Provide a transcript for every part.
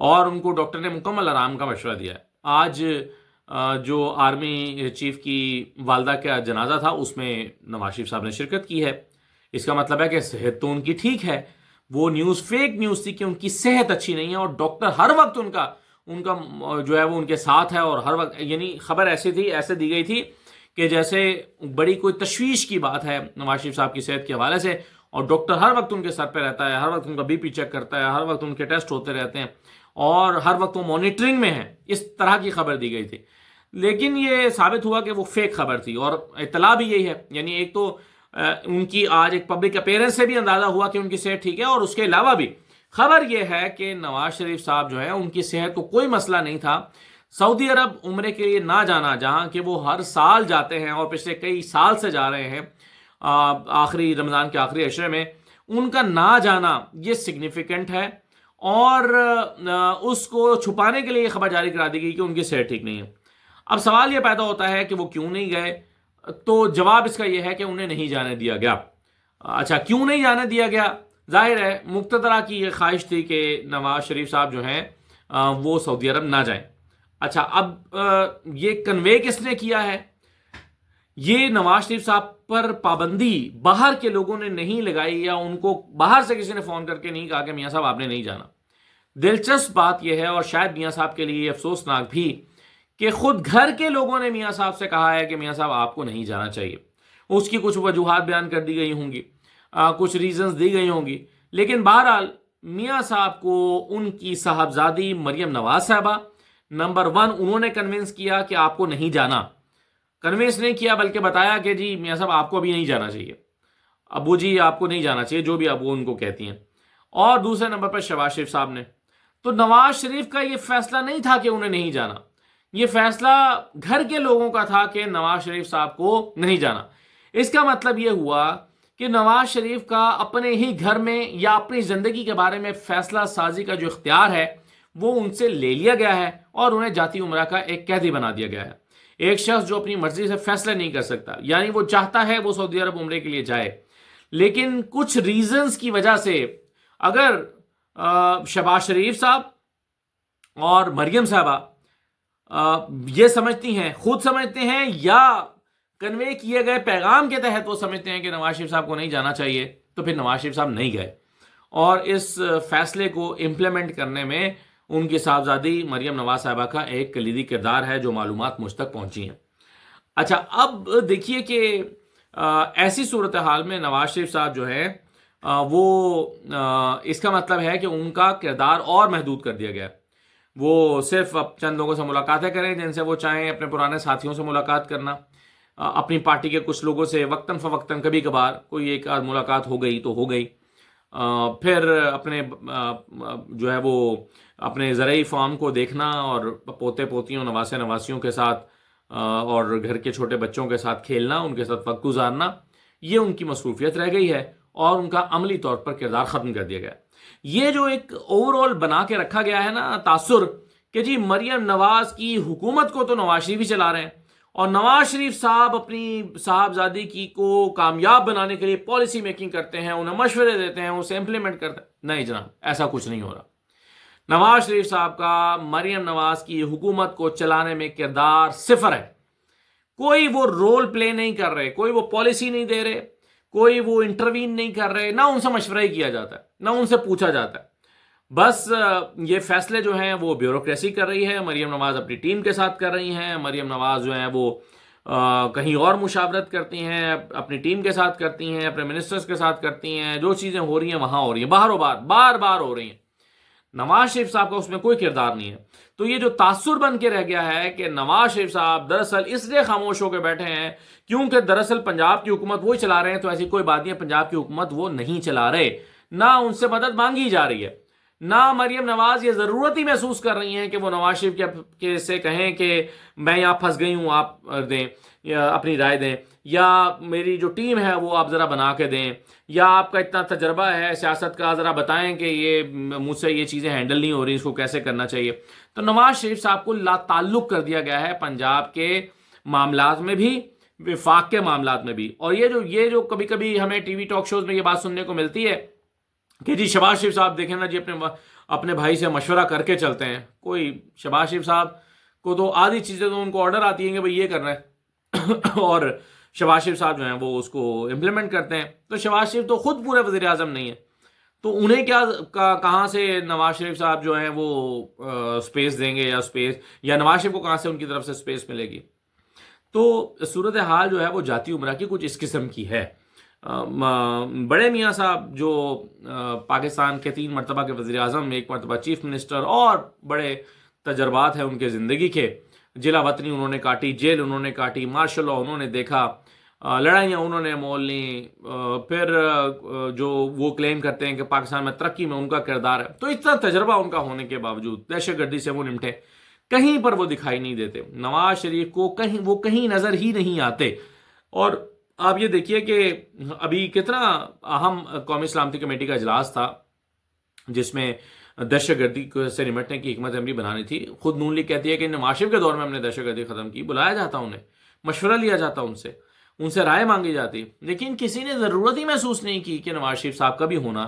اور ان کو ڈاکٹر نے مکمل آرام کا مشورہ دیا ہے۔ آج جو آرمی چیف کی والدہ کا جنازہ تھا اس میں نواز شریف صاحب نے شرکت کی ہے۔ اس کا مطلب ہے کہ صحت تو ان کی ٹھیک ہے، وہ نیوز فیک نیوز تھی کہ ان کی صحت اچھی نہیں ہے، اور ڈاکٹر ہر وقت ان کا جو ہے وہ ان کے ساتھ ہے، اور ہر وقت یعنی خبر ایسے دی گئی تھی کہ جیسے بڑی کوئی تشویش کی بات ہے نواز شریف صاحب کی صحت کے حوالے سے، اور ڈاکٹر ہر وقت ان کے سر پہ رہتا ہے، ہر وقت ان کا بی پی چیک کرتا ہے، ہر وقت ان کے ٹیسٹ ہوتے رہتے ہیں، اور ہر وقت وہ مانیٹرنگ میں ہیں۔ اس طرح کی خبر دی گئی تھی، لیکن یہ ثابت ہوا کہ وہ فیک خبر تھی، اور اطلاع بھی یہی ہے۔ یعنی ایک تو ان کی آج ایک پبلک اپیرنس سے بھی اندازہ ہوا کہ ان کی صحت ٹھیک ہے، اور اس کے علاوہ بھی خبر یہ ہے کہ نواز شریف صاحب جو ہے ان کی صحت کو کوئی مسئلہ نہیں تھا۔ سعودی عرب عمرے کے لیے نہ جانا، جہاں کہ وہ ہر سال جاتے ہیں اور پچھلے کئی سال سے جا رہے ہیں، آخری رمضان کے آخری عشرے میں ان کا نہ جانا یہ سگنیفیکنٹ ہے، اور اس کو چھپانے کے لیے یہ خبر جاری کرا دی گئی کہ ان کی صحت ٹھیک نہیں ہے۔ اب سوال یہ پیدا ہوتا ہے کہ وہ کیوں نہیں گئے، تو جواب اس کا یہ ہے کہ انہیں نہیں جانے دیا گیا۔ اچھا، کیوں نہیں جانے دیا گیا؟ ظاہر ہے مقتدرہ کی یہ خواہش تھی کہ نواز شریف صاحب جو ہیں وہ سعودی عرب نہ جائیں۔ اچھا، اب یہ کنوے کس نے کیا ہے؟ یہ نواز شریف صاحب پر پابندی باہر کے لوگوں نے نہیں لگائی، یا ان کو باہر سے کسی نے فون کر کے نہیں کہا کہ میاں صاحب آپ نے نہیں جانا۔ دلچسپ بات یہ ہے، اور شاید میاں صاحب کے لیے افسوسناک بھی، کہ خود گھر کے لوگوں نے میاں صاحب سے کہا ہے کہ میاں صاحب آپ کو نہیں جانا چاہیے۔ اس کی کچھ وجوہات بیان کر دی گئی ہوں گی، کچھ ریزنز دی گئی ہوں گی، لیکن بہرحال میاں صاحب کو ان کی صاحبزادی مریم نواز صاحبہ نمبر 1 انہوں نے کنونس کیا کہ آپ کو نہیں جانا۔ کنونس نہیں کیا بلکہ بتایا کہ جی میاں صاحب آپ کو ابھی نہیں جانا چاہیے، ابو جی آپ کو نہیں جانا چاہیے، جو بھی ابو ان کو کہتی ہیں۔ اور دوسرے نمبر پر شہباز شریف صاحب نے۔ تو نواز شریف کا یہ فیصلہ نہیں تھا کہ انہیں نہیں جانا، یہ فیصلہ گھر کے لوگوں کا تھا کہ نواز شریف صاحب کو نہیں جانا۔ اس کا مطلب یہ ہوا کہ نواز شریف کا اپنے ہی گھر میں یا اپنی زندگی کے بارے میں فیصلہ سازی کا جو اختیار ہے وہ ان سے لے لیا گیا ہے، اور انہیں جاتی عمرہ کا ایک قیدی بنا دیا گیا ہے۔ ایک شخص جو اپنی مرضی سے فیصلہ نہیں کر سکتا، یعنی وہ چاہتا ہے وہ سعودی عرب عمرے کے لیے جائے، لیکن کچھ ریزنز کی وجہ سے اگر شہباز شریف صاحب اور مریم صاحبہ یہ سمجھتی ہیں، خود سمجھتے ہیں، یا کنوے کیے گئے پیغام کے تحت وہ سمجھتے ہیں کہ نواز شریف صاحب کو نہیں جانا چاہیے، تو پھر نواز شریف صاحب نہیں گئے، اور اس فیصلے کو امپلیمنٹ کرنے میں ان کی صاحبزادی مریم نواز صاحبہ کا ایک کلیدی کردار ہے، جو معلومات مجھ تک پہنچی ہیں۔ اچھا، اب دیکھیے کہ ایسی صورتحال میں نواز شریف صاحب جو ہے وہ اس کا مطلب ہے کہ ان کا کردار اور محدود کر دیا گیا ہے۔ وہ صرف چند لوگوں سے ملاقاتیں کریں جن سے وہ چاہیں، اپنے پرانے ساتھیوں سے ملاقات کرنا، اپنی پارٹی کے کچھ لوگوں سے وقتاً فوقتاً کبھی کبھار کوئی ایک آدھ ملاقات ہو گئی تو ہو گئی، پھر اپنے جو ہے وہ اپنے زرعی فارم کو دیکھنا، اور پوتے پوتیوں نواسے نواسیوں کے ساتھ اور گھر کے چھوٹے بچوں کے ساتھ کھیلنا، ان کے ساتھ وقت گزارنا، یہ ان کی مصروفیت رہ گئی ہے، اور ان کا عملی طور پر کردار ختم کر دیا گیا۔ یہ جو ایک اوور آل بنا کے رکھا گیا ہے نا تاثر، کہ جی مریم نواز کی حکومت کو تو نواز شریف ہی چلا رہے ہیں، اور نواز شریف صاحب اپنی صاحبزادی کی کو کامیاب بنانے کے لیے پالیسی میکنگ کرتے ہیں، انہیں مشورے دیتے ہیں، اسے امپلیمنٹ کرتے ہیں۔ نہیں جناب، ایسا کچھ نہیں ہو رہا۔ نواز شریف صاحب کا مریم نواز کی حکومت کو چلانے میں کردار صفر ہے۔ کوئی وہ رول پلے نہیں کر رہے، کوئی وہ پالیسی نہیں دے رہے، کوئی وہ انٹروین نہیں کر رہے، نہ ان سے مشورہ ہی کیا جاتا ہے، نہ ان سے پوچھا جاتا ہے۔ بس یہ فیصلے جو ہیں وہ بیوروکریسی کر رہی ہے، مریم نواز اپنی ٹیم کے ساتھ کر رہی ہیں، مریم نواز جو ہیں وہ کہیں اور مشاورت کرتی ہیں، اپنی ٹیم کے ساتھ کرتی ہیں، اپنے منسٹرز کے ساتھ کرتی ہیں، جو چیزیں ہو رہی ہیں وہاں ہو رہی ہیں، باہر و بار بار ہو رہی ہیں۔ نواز شریف صاحب کا اس میں کوئی کردار نہیں ہے۔ تو یہ جو تاثر بن کے رہ گیا ہے کہ نواز شریف صاحب دراصل اس لیے خاموش ہو کے بیٹھے ہیں کیونکہ دراصل پنجاب کی حکومت وہی چلا رہے ہیں، تو ایسی کوئی بات نہیں ہے، پنجاب کی حکومت وہ نہیں چلا رہے، نہ ان سے مدد مانگی جا رہی ہے، نہ مریم نواز یہ ضرورت ہی محسوس کر رہی ہیں کہ وہ نواز شریف کے سے کہیں کہ میں یہاں پھنس گئی ہوں، آپ دیں یا اپنی رائے دیں، یا میری جو ٹیم ہے وہ آپ ذرا بنا کے دیں، یا آپ کا اتنا تجربہ ہے سیاست کا، ذرا بتائیں کہ یہ مجھ سے یہ چیزیں ہینڈل نہیں ہو رہی، اس کو کیسے کرنا چاہیے۔ تو نواز شریف صاحب کو لا تعلق کر دیا گیا ہے پنجاب کے معاملات میں بھی، وفاق کے معاملات میں بھی۔ اور یہ جو کبھی کبھی ہمیں ٹی وی ٹاک شوز میں یہ بات سننے کو ملتی ہے کہ جی شہباز شریف صاحب دیکھیں نا جی اپنے اپنے بھائی سے مشورہ کر کے چلتے ہیں. کوئی شہباز شریف صاحب کو تو آدھی چیزیں تو ان کو آرڈر آتی ہیں کہ بھئی یہ کرنا ہے اور شہباز شریف صاحب جو ہیں وہ اس کو امپلیمنٹ کرتے ہیں. تو شہباز شریف تو خود پورے وزیر اعظم نہیں ہیں, تو انہیں کیا کہاں سے نواز شریف صاحب جو ہیں وہ سپیس دیں گے, یا نواز شریف کو کہاں سے ان کی طرف سے سپیس ملے گی. تو صورتحال جو ہے وہ جاتی عمرہ کی کچھ اس قسم کی ہے. بڑے میاں صاحب جو پاکستان کے 3 مرتبہ کے وزیر اعظم, 1 مرتبہ چیف منسٹر, اور بڑے تجربات ہیں ان کے زندگی کے, جلا وطنی انہوں نے کاٹی, جیل انہوں نے کاٹی, مارشل لاء انہوں نے دیکھا, لڑائیاں انہوں نے مول لیں, پھر جو وہ کلیم کرتے ہیں کہ پاکستان میں ترقی میں ان کا کردار ہے, تو اتنا تجربہ ان کا ہونے کے باوجود دہشت گردی سے وہ نمٹے, کہیں پر وہ دکھائی نہیں دیتے. نواز شریف کو کہیں نظر ہی نہیں آتے. اور آپ یہ دیکھیے کہ ابھی کتنا اہم قومی سلامتی کمیٹی کا اجلاس تھا جس میں دہشت گردی سے نمٹنے کی حکمت عملی بنانی تھی. خود نون لیگ کہتی ہے کہ نواز شریف کے دور میں ہم نے دہشت گردی ختم کی, بلایا جاتا انہیں, مشورہ لیا جاتا ان سے رائے مانگی جاتی, لیکن کسی نے ضرورت ہی محسوس نہیں کی کہ نواز شریف صاحب کا بھی ہونا,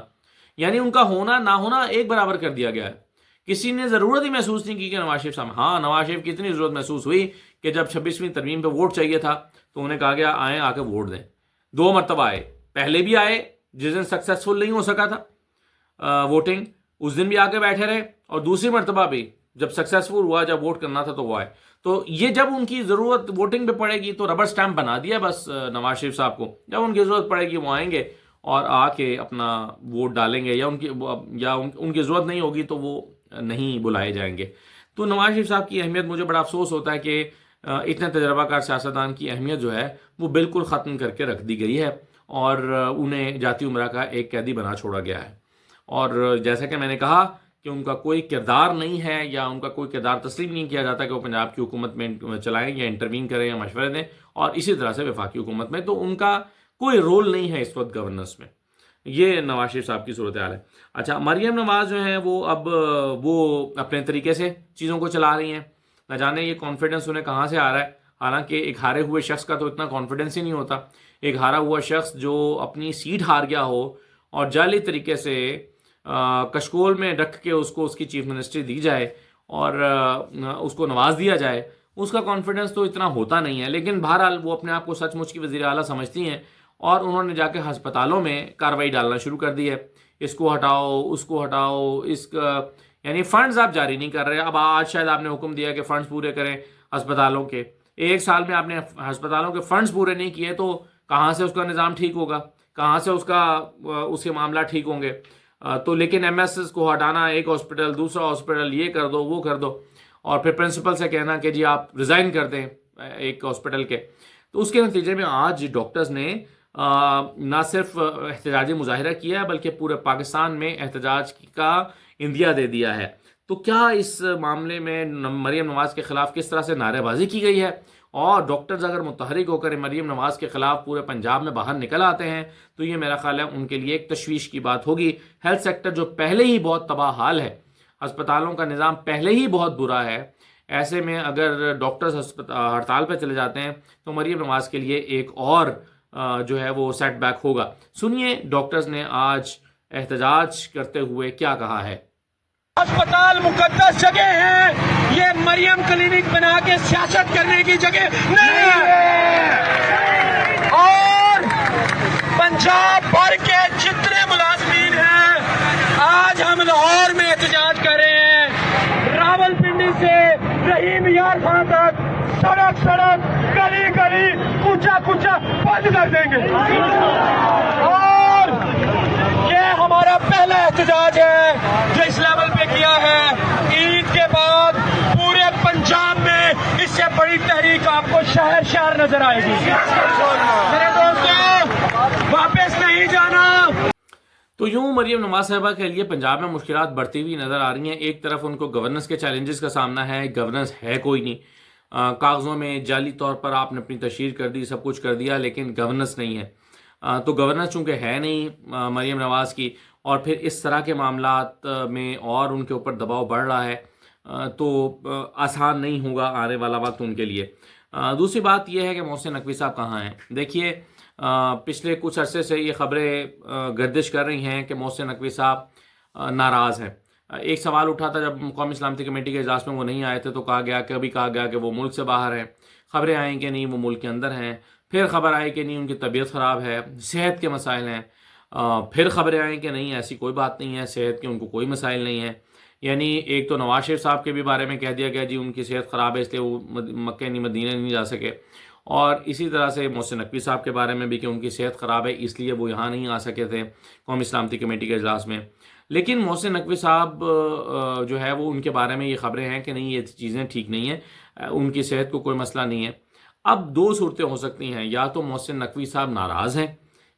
یعنی ان کا ہونا نہ ہونا ایک برابر کر دیا گیا ہے. کسی نے ضرورت ہی محسوس نہیں کی کہ نواز شریف صاحب, ہاں نواز شریف کی اتنی ضرورت محسوس ہوئی کہ جب 26ویں ترمیم پہ ووٹ چاہیے تھا تو انہیں کہا گیا آئیں آ کے ووٹ دیں. 2 مرتبہ آئے, پہلے بھی آئے جس دن سکسیسفل نہیں ہو سکا تھا ووٹنگ, اس دن بھی آ کے بیٹھے رہے, اور دوسری مرتبہ بھی جب سکسیسفل ہوا, جب ووٹ کرنا تھا تو وہ آئے. تو یہ جب ان کی ضرورت ووٹنگ پہ پڑے گی تو ربر سٹیمپ بنا دیا بس نواز شریف صاحب کو, جب ان کی ضرورت پڑے گی وہ آئیں گے اور آ کے اپنا ووٹ ڈالیں گے, یا ان کی ضرورت نہیں ہوگی تو وہ نہیں بلائے جائیں گے. تو نواز شریف صاحب کی اہمیت, مجھے بڑا افسوس ہوتا ہے کہ اتنے تجربہ کار سیاستدان کی اہمیت جو ہے وہ بالکل ختم کر کے رکھ دی گئی ہے, اور انہیں جاتی عمرہ کا ایک قیدی بنا چھوڑا گیا ہے. اور جیسا کہ میں نے کہا کہ ان کا کوئی کردار نہیں ہے, یا ان کا کوئی کردار تسلیم نہیں کیا جاتا کہ وہ پنجاب کی حکومت میں چلائیں یا انٹروین کریں یا مشورے دیں, اور اسی طرح سے وفاقی حکومت میں تو ان کا کوئی رول نہیں ہے اس وقت گورننس میں. یہ نواز شریف صاحب کی صورتحال ہے. اچھا, مریم نواز جو ہیں وہ اب وہ اپنے طریقے سے چیزوں کو چلا رہی ہیں, نہ جانے یہ کانفیڈنس انہیں کہاں سے آ رہا ہے. حالانکہ ایک ہارے ہوئے شخص کا تو اتنا کانفیڈنس ہی نہیں ہوتا. ایک ہارا ہوا شخص جو اپنی سیٹ ہار گیا ہو اور جعلی طریقے سے کشکول میں رکھ کے اس کو اس کی چیف منسٹری دی جائے اور اس کو نواز دیا جائے, اس کا کانفیڈنس تو اتنا ہوتا نہیں ہے. لیکن بہرحال وہ اپنے آپ کو سچ مچ کی وزیر اعلیٰ سمجھتی ہیں, اور انہوں نے جا کے ہسپتالوں میں کارروائی ڈالنا شروع کر دی ہے. اس کو ہٹاؤ, اس کو ہٹاؤ, اس کا یعنی فنڈز آپ جاری نہیں کر رہے. اب آج شاید آپ نے حکم دیا کہ فنڈز پورے کریں ہسپتالوں کے. 1 سال میں آپ نے ہسپتالوں کے فنڈز پورے نہیں کیے تو کہاں سے اس کا نظام ٹھیک ہوگا, کہاں سے اس کے معاملات ٹھیک ہوں گے. تو لیکن ایم ایس ایس کو ہٹانا, ایک ہاسپٹل دوسرا ہاسپٹل, یہ کر دو وہ کر دو, اور پھر پرنسپل سے کہنا کہ جی آپ ریزائن کر دیں ایک ہاسپٹل کے. تو اس کے نتیجے میں آج ڈاکٹرز نے نہ صرف احتجاجی مظاہرہ کیا ہے بلکہ پورے پاکستان میں احتجاج کا اندیا دے دیا ہے. تو کیا اس معاملے میں مریم نواز کے خلاف کس طرح سے نعرے بازی کی گئی ہے, اور ڈاکٹرز اگر متحرک ہو کر مریم نواز کے خلاف پورے پنجاب میں باہر نکل آتے ہیں تو یہ میرا خیال ہے ان کے لیے ایک تشویش کی بات ہوگی. ہیلتھ سیکٹر جو پہلے ہی بہت تباہ حال ہے, ہسپتالوں کا نظام پہلے ہی بہت برا ہے, ایسے میں اگر ڈاکٹرز ہڑتال پہ چلے جاتے ہیں تو مریم نواز کے لیے ایک اور جو ہے وہ سیٹ بیک ہوگا. سنیے ڈاکٹرز نے آج احتجاج کرتے ہوئے کیا کہا ہے. اسپتال مقدس جگہ ہے, یہ مریم کلینک بنا کے سیاست کرنے کی جگہ نہیں ہے. اور پنجاب بھر کے جتنے ملازمین ہیں آج ہم لاہور میں احتجاج کر رہے ہیں. راول پنڈی سے رحیم یار خان تک سڑک گلی گلی کوچا بند کر دیں گے. اور یہ ہمارا پہلا احتجاج ہے جو اس لیول پہ کیا ہے. عید کے بعد پورے پنجاب میں اس سے بڑی تحریک آپ کو شہر شہر نظر آئے گی. میرے دوستوں, واپس نہیں جانا. تو یوں مریم نواز صاحبہ کے لیے پنجاب میں مشکلات بڑھتی ہوئی نظر آ رہی ہیں. ایک طرف ان کو گورننس کے چیلنجز کا سامنا ہے, گورننس ہے کوئی نہیں, کاغذوں میں جعلی طور پر آپ نے اپنی تشہیر کر دی, سب کچھ کر دیا, لیکن گورننس نہیں ہے. تو گورننس چونکہ ہے نہیں مریم نواز کی, اور پھر اس طرح کے معاملات میں اور ان کے اوپر دباؤ بڑھ رہا ہے, تو آسان نہیں ہوگا آنے والا وقت ان کے لیے. دوسری بات یہ ہے کہ محسن نقوی صاحب کہاں ہیں. دیکھیے پچھلے کچھ عرصے سے یہ خبریں گردش کر رہی ہیں کہ محسن نقوی صاحب ناراض ہیں. ایک سوال اٹھا تھا جب قومی سلامتی کمیٹی کے اجلاس میں وہ نہیں آئے تھے تو کہا گیا کہ وہ ملک سے باہر ہیں، خبریں آئیں کہ نہیں وہ ملک کے اندر ہیں، پھر خبر آئی کہ نہیں ان کی طبیعت خراب ہے، صحت کے مسائل ہیں، پھر خبریں آئیں کہ نہیں ایسی کوئی بات نہیں ہے، صحت کے ان کو کوئی مسائل نہیں ہے۔ یعنی ایک تو نواز شریف صاحب کے بھی بارے میں کہہ دیا گیا جی ان کی صحت خراب ہے اس لیے وہ مکہ نہیں مدینہ نہیں جا سکے، اور اسی طرح سے محسن نقوی صاحب کے بارے میں بھی کہ ان کی صحت خراب ہے اس لیے وہ یہاں نہیں آ سکے تھے قومی سلامتی کمیٹی کے اجلاس میں۔ لیکن محسن نقوی صاحب جو ہے وہ ان کے بارے میں یہ خبریں ہیں کہ نہیں یہ چیزیں ٹھیک نہیں ہیں، ان کی صحت کو کوئی مسئلہ نہیں ہے۔ اب دو صورتیں ہو سکتی ہیں، یا تو محسن نقوی صاحب ناراض ہیں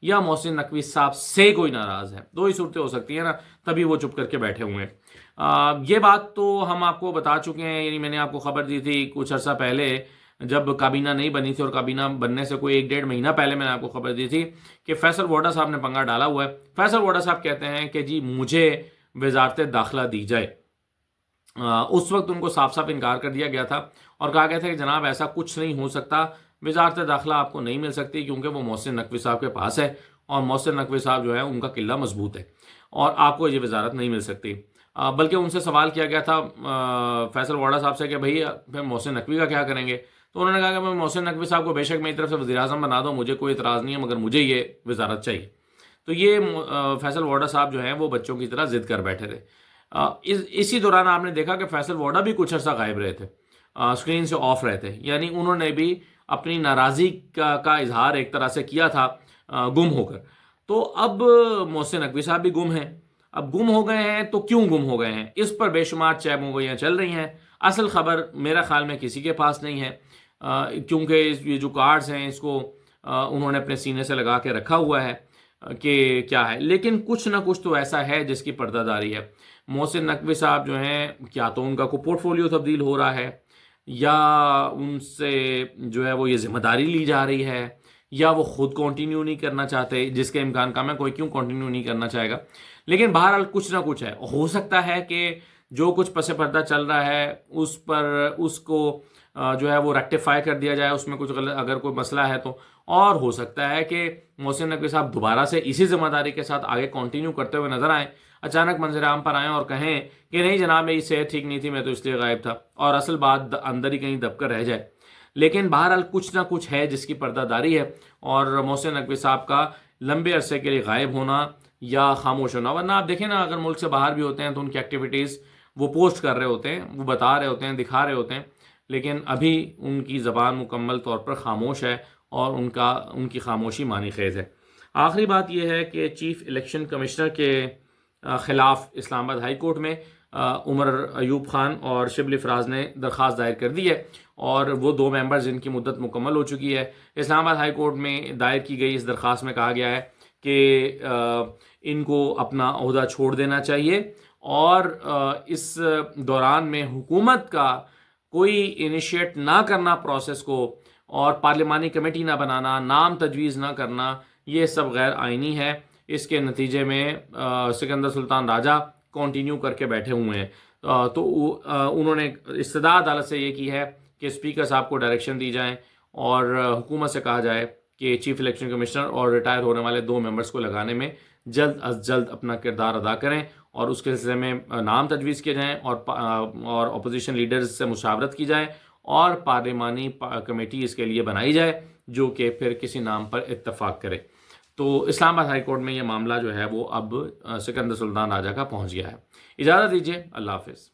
یا محسن نقوی صاحب سے کوئی ناراض ہے، دو ہی صورتیں ہو سکتی ہیں نا، تبھی وہ چپ کر کے بیٹھے ہوئے ہیں۔ یہ بات تو ہم آپ کو بتا چکے ہیں، یعنی میں نے آپ کو خبر دی تھی کچھ عرصہ پہلے جب کابینہ نہیں بنی تھی، اور کابینہ بننے سے کوئی 1-1.5 مہینہ پہلے میں نے آپ کو خبر دی تھی کہ فیصل ووڈا صاحب نے پنگا ڈالا ہوا ہے۔ فیصل ووڈا صاحب کہتے ہیں کہ جی مجھے وزارت داخلہ دی جائے۔ اس وقت ان کو صاف صاف انکار کر دیا گیا تھا اور کہا گیا تھا کہ جناب ایسا کچھ نہیں ہو سکتا، وزارت داخلہ آپ کو نہیں مل سکتی کیونکہ وہ محسن نقوی صاحب کے پاس ہے، اور محسن نقوی صاحب جو ہے ان کا قلعہ مضبوط ہے اور آپ کو یہ وزارت نہیں مل سکتی۔ بلکہ ان سے سوال کیا گیا تھا فیصل ووڈا صاحب سے کہ بھائی پھر محسن نقوی کا کیا کریں گے، تو انہوں نے کہا کہ میں محسن نقوی صاحب کو بے شک میری طرف سے وزیر اعظم بنا دو، مجھے کوئی اعتراض نہیں ہے، مگر مجھے یہ وزارت چاہیے۔ تو یہ فیصل ووڈا صاحب جو ہیں وہ بچوں کی طرح ضد کر بیٹھے تھے۔ اسی دوران آپ نے دیکھا کہ فیصل ووڈا بھی کچھ عرصہ غائب رہے تھے، اسکرین سے آف رہے تھے، یعنی انہوں نے بھی اپنی ناراضی کا اظہار ایک طرح سے کیا تھا گم ہو کر۔ تو اب محسن نقوی صاحب بھی گم ہیں، اب گم ہو گئے ہیں تو کیوں گم ہو گئے ہیں، اس پر بے شمار چہ موگیاں چل رہی ہیں۔ اصل خبر میرا خیال میں کسی کے پاس نہیں ہے، کیونکہ یہ جو کارڈز ہیں اس کو انہوں نے اپنے سینے سے لگا کے رکھا ہوا ہے کہ کیا ہے، لیکن کچھ نہ کچھ تو ایسا ہے جس کی پردہ داری ہے۔ محسن نقوی صاحب جو ہیں کیا تو ان کا کوئی پورٹ فولیو تبدیل ہو رہا ہے، یا ان سے جو ہے وہ یہ ذمہ داری لی جا رہی ہے، یا وہ خود کنٹینیو نہیں کرنا چاہتے، جس کے امکان کم ہے، کوئی کیوں کنٹینیو نہیں کرنا چاہے گا۔ لیکن بہرحال کچھ نہ کچھ ہے، ہو سکتا ہے کہ جو کچھ پس پردہ چل رہا ہے اس کو جو ہے وہ ریکٹیفائی کر دیا جائے، اس میں کچھ غلط اگر کوئی مسئلہ ہے تو، اور ہو سکتا ہے کہ محسن نقوی صاحب دوبارہ سے اسی ذمہ داری کے ساتھ آگے کنٹینیو کرتے ہوئے نظر آئیں، اچانک منظر عام پر آئیں اور کہیں کہ نہیں جناب میری صحت ٹھیک نہیں تھی میں تو اس لیے غائب تھا، اور اصل بات اندر ہی کہیں دب کر رہ جائے۔ لیکن بہرحال کچھ نہ کچھ ہے جس کی پردہ داری ہے، اور محسن نقوی صاحب کا لمبے عرصے کے لیے غائب ہونا یا خاموش ہونا، ورنہ آپ دیکھیں نا اگر ملک سے باہر بھی ہوتے ہیں تو ان کی ایکٹیویٹیز وہ پوسٹ کر رہے ہوتے ہیں، وہ بتا رہے ہوتے ہیں، دکھا رہے ہوتے ہیں، لیکن ابھی ان کی زبان مکمل طور پر خاموش ہے، اور ان کی خاموشی معنی خیز ہے۔ آخری بات یہ ہے کہ چیف الیکشن کمشنر کے خلاف اسلام آباد ہائی کورٹ میں عمر ایوب خان اور شبلی فراز نے درخواست دائر کر دی ہے، اور وہ 2 ممبرز جن کی مدت مکمل ہو چکی ہے۔ اسلام آباد ہائی کورٹ میں دائر کی گئی اس درخواست میں کہا گیا ہے کہ ان کو اپنا عہدہ چھوڑ دینا چاہیے، اور اس دوران میں حکومت کا کوئی انیشیٹ نہ کرنا پروسیس کو، اور پارلیمانی کمیٹی نہ بنانا، نام تجویز نہ کرنا، یہ سب غیر آئینی ہے۔ اس کے نتیجے میں سکندر سلطان راجہ کنٹینیو کر کے بیٹھے ہوئے ہیں، تو انہوں نے استدعا عدالت سے یہ کی ہے کہ اسپیکر صاحب کو ڈائریکشن دی جائیں اور حکومت سے کہا جائے کہ چیف الیکشن کمشنر اور ریٹائر ہونے والے 2 ممبرز کو لگانے میں جلد از جلد اپنا کردار ادا کریں، اور اس کے سلسلے میں نام تجویز کیے جائیں، اور اپوزیشن لیڈرز سے مشاورت کی جائے، اور پارلیمانی کمیٹی اس کے لیے بنائی جائے جو کہ پھر کسی نام پر اتفاق کرے۔ تو اسلام آباد ہائی کورٹ میں یہ معاملہ جو ہے وہ اب سکندر سلطان راجہ کا پہنچ گیا ہے۔ اجازت دیجیے، اللہ حافظ۔